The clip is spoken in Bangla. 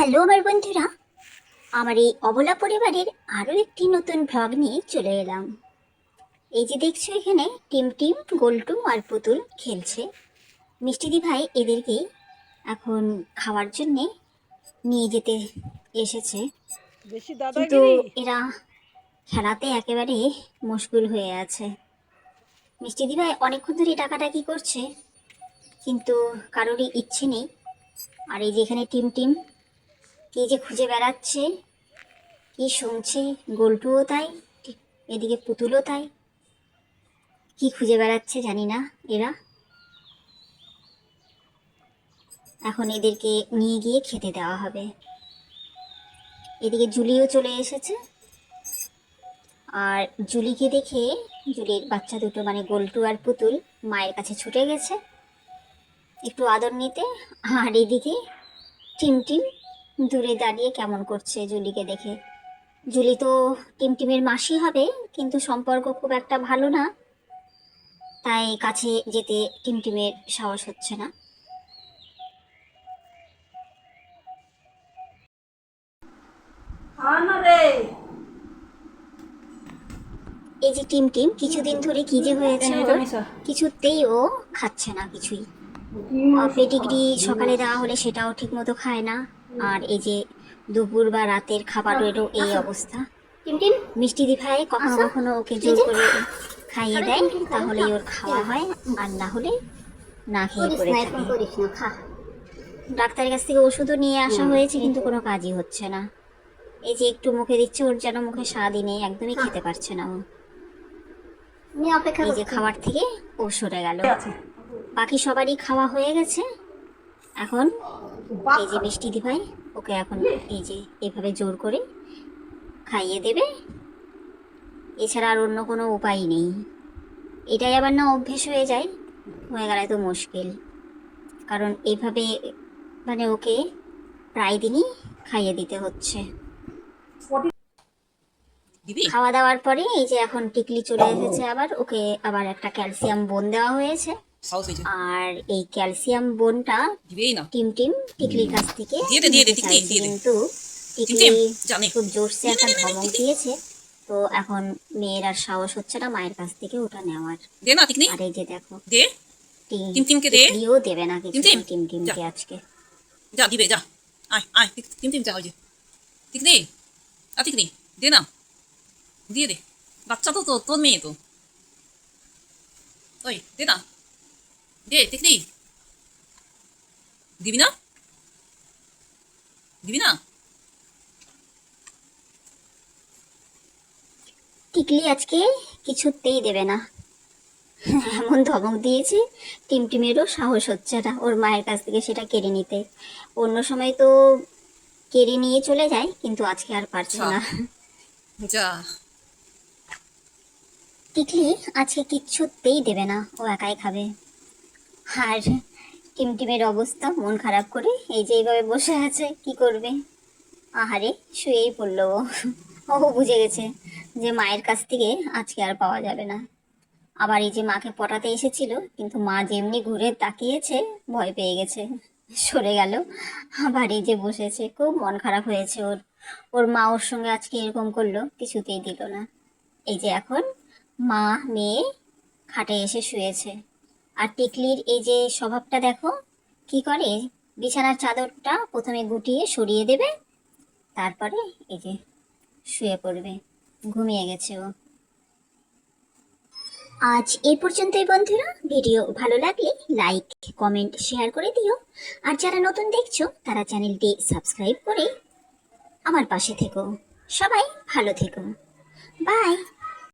হ্যালো আমার বন্ধুরা, আমার এই অবলা পরিবারের আরও একটি নতুন ভ্লগ নিয়ে চলে এলাম। এই যে দেখছো এখানে টিম টিম, গোল্টু আর পুতুল খেলছে। মিষ্টিদি ভাই এদেরকে এখন খাওয়ার জন্যে নিয়ে যেতে এসেছে, বেশি কিন্তু দাদাগিরি। এরা খেলাতে একেবারে মশগুল হয়ে আছে। মিষ্টিদি ভাই অনেকক্ষণ ধরে ডাকাডাকি করছে, কিন্তু কারোরই ইচ্ছে নেই। আর এই যে এখানে টিম টিম কি যে খুঁজে বেড়াচ্ছে, কি শুনছে, গোল্টুও তাই, এদিকে পুতুলও তাই, কি খুঁজে বেড়াচ্ছে জানি না এরা। এখন এদেরকে নিয়ে গিয়ে খেতে দেওয়া হবে। এদিকে জুলিও চলে এসেছে, আর জুলিকে দেখে জুলির বাচ্চা দুটো মানে গোল্টু আর পুতুল মায়ের কাছে ছুটে গেছে একটু আদর নিতে। আর এদিকে টিম টিম দূরে দাঁড়িয়ে কেমন করছে জুলিকে দেখে। জুলি তো টিমটিমের মাসি হবে, কিন্তু সম্পর্ক খুব একটা ভালো না, তাই কাছে যেতে টিমটিমের সাহস হচ্ছে না। এই যে টিম টিম কিছুদিন ধরে কি যে হয়েছে ওর, কিছুতেই ও খাচ্ছে না কিছুই। পেডিগ্রি সকালে দেওয়া হলে সেটাও ঠিক মতো খায় না, আর এই যে দুপুর বা রাতের খাবারেরও এই অবস্থা। মিষ্টি দি ভাই কখনো কখনো ওকে জোর করে খাইয়ে দেয়, তাহলেই ওর খাওয়া হয়, আর না হলে না খেয়ে পড়ে থাকে। ডাক্তারের কাছ থেকে ওষুধও নিয়ে আসা হয়েছে, কিন্তু কোনো কাজই হচ্ছে না। এই যে একটু মুখে দিচ্ছে, ওর যেন মুখে স্বাদই নেই, একদমই খেতে পারছে না ও। এই যে খাবার থেকে ও সরে গেল। বাকি সবারই খাওয়া হয়ে গেছে। এখন এই যে মিষ্টি দি ভাই ওকে এখন এই যে এভাবে জোর করে খাইয়ে দেবে, এছাড়া আর অন্য কোনো উপায় নেই। এটাই আবার না অভ্যেস হয়ে যায়, হয়ে গেলে তো মুশকিল, কারণ এইভাবে মানে ওকে প্রায় দিনই খাইয়ে দিতে হচ্ছে। খাওয়া দাওয়ার পরে এই যে এখন টিকলি চলে এসেছে, আবার ওকে আবার একটা ক্যালসিয়াম বোন দেওয়া হয়েছে। আর এই ক্যালসিয়াম বোনটা টিম টিম টিকলির কাছ থেকে নিতে চাইছে, কিন্তু টিকলি খুব জোরসে একটা ধমক দিয়েছে, তো এখন মেয়ের আর সাহস হচ্ছে না মায়ের কাছ থেকে ওটা নেওয়ার। আর এই যে দেখো টিকলিও দেবে না কিছু টিম টিমকে আজকে। যা দিবে যা, আয় আয় টিম টিম যা, ওই যে টিকলি টিকলি দে না, দিয়ে দে, বাচ্চা তো তোর মেয়ে তো, ওই দে না, দে টিকলি, দিবি না, দিবি না? টিকলি আজকে কিছুতেই দেবে না, এমন ধমক দিয়েছে টিমটিমেরও সাহস হচ্ছে না ওর মায়ের কাছ থেকে সেটা কেড়ে নিতে। অন্য সময় তো কেড়ে নিয়ে চলে যায়, কিন্তু আজকে আর পারছে না। যা টিকলি আজকে কিচ্ছুতেই দেবে না, ও একাই খাবে। আর টিমটিমের অবস্থা মন খারাপ করে এই যে এইভাবে বসে আছে, কি করবে। আহারে শুয়েই পড়লো ও। ও বুঝে গেছে যে মায়ের কাছ থেকে আজকে আর পাওয়া যাবে না। আবার এই যে মাকে পটাতে এসেছিল, কিন্তু মা যেমনি ঘুরে তাকিয়েছে ভয় পেয়ে গেছে, সরে গেল। আবার এই যে বসেছে, খুব মন খারাপ হয়েছে ওর। ওর মা ওর সঙ্গে আজকে এরকম করলো, কিছুতেই দিল না। এই যে এখন মা মেয়ে খাটে এসে শুয়েছে। আর টিকলির এই যে স্বভাবটা দেখো, কি করে, বিছানার চাদরটা প্রথমে গুটিয়ে সরিয়ে দেবে, তারপরে এই যে শুয়ে পড়বে, ঘুমিয়ে গেছে ও। আজ এই পর্যন্তই বন্ধুরা। ভিডিও ভালো লাগলে লাইক, কমেন্ট, শেয়ার করে দিও। আর যারা নতুন দেখছো তারা চ্যানেলটি সাবস্ক্রাইব করে আমার পাশে থেকো। সবাই ভালো থেকো, বাই।